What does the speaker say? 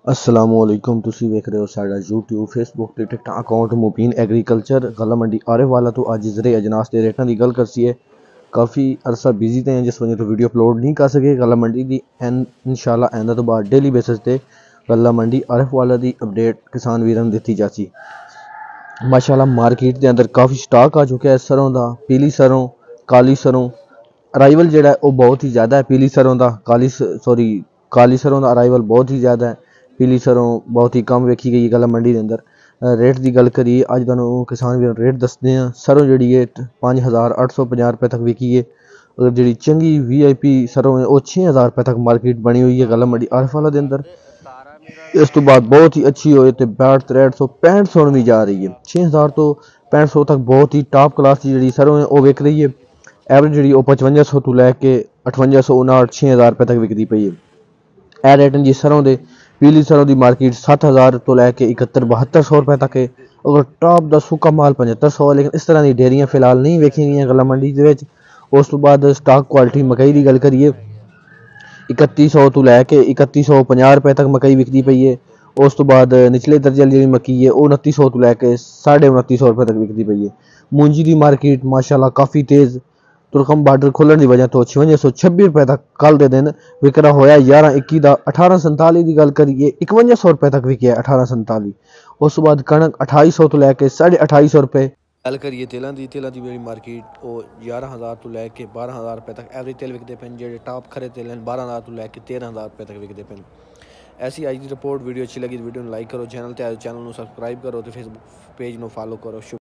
असलामुअलैकुम तुसी वेख रहे हो साडा यूट्यूब फेसबुक ते टिकटॉक अकाउंट मुबीन एग्रीकल्चर गला मंडी आरेवाला तो अज जरे अजनास के रेटा की गल करसी है। काफ़ी अरसा बिजी थे जिस वजह तो वीडियो अपलोड नहीं कर सके गला मंडी की इंशाल्लाह आइंदा तो बाद डेली बेसिस पे गला मंडी आरेवाला की अपडेट किसान वीरन दी जासी। माशाल्लाह मार्केट के अंदर काफ़ी स्टॉक आ चुका है सरों का, पीली सरों, काली सरों। अराइवल जो बहुत ही ज़्यादा है पीली सरों का, काली सरों का अराइवल बहुत ही ज़्यादा है, पीली सरों बहुत ही कम वेखी गई गला मंडी के अंदर। रेट की गल करिए अज तुहानूं किसान भी रेट दसते हैं। सरों जी है 5850 रुपए तक विकी है। अगर जी चंगी VIP सरों है वह 6000 रुपए तक मार्केट बनी हुई है गला मंडी आरफाला के अंदर। इस तो बाद बहुत ही अच्छी हो 62 63 65 भी जा रही है। 6000 तो 6500 तक बहुत ही टॉप क्लास की जी सरों है वह विक रही है। एवरेज जी 5500 तो लैके 5800 59 6000 रुपए तक विकती पई है। ए रेट जी सरों के पीली सरों की मार्केट 7000 तो लैके 71 7200 रुपए तक है। अगर टॉप का सुक्का माल 7500 है, लेकिन इस तरह की डेयरियां फिलहाल नहीं वेखी गई गला मंडी के। उस तो बाद स्टॉक क्वालिटी मकई की गल करिए 3100 तो लैके 3150 रुपए तक मकई विकती पई है। उस तो बाद निचले दर्जे वाली मक्की है वह 2900 तो लैके 2950 रुपए तक विकती पई है। मूंजी की मार्केट माशाल्लाह काफ़ी तेज़ तुरकम बार्डर खुलने की वजह तो 5626 रुपए तक कल के दिन विकरा होया 11-21 का। 1847 की गल करिए 5100 रुपए तक विकया 1847। उस तो बाद कणक 2800 तो लैके 2850 रुपए। गल करिए तेलों की मार्केट वो 11000 तो लैके 12000 रुपए तक एवरेज तेल विकते पे जो टॉप खरे तेल 12000 तो लैके 13000 रुपए तक विकते पे। ऐसी अज की रिपोर्ट वीडियो अच्छी लगी तो वीडियो लाइक करो, चैनल ते चैनल सब्सक्राइब करो तो फेसबुक पेज में फॉलो करो।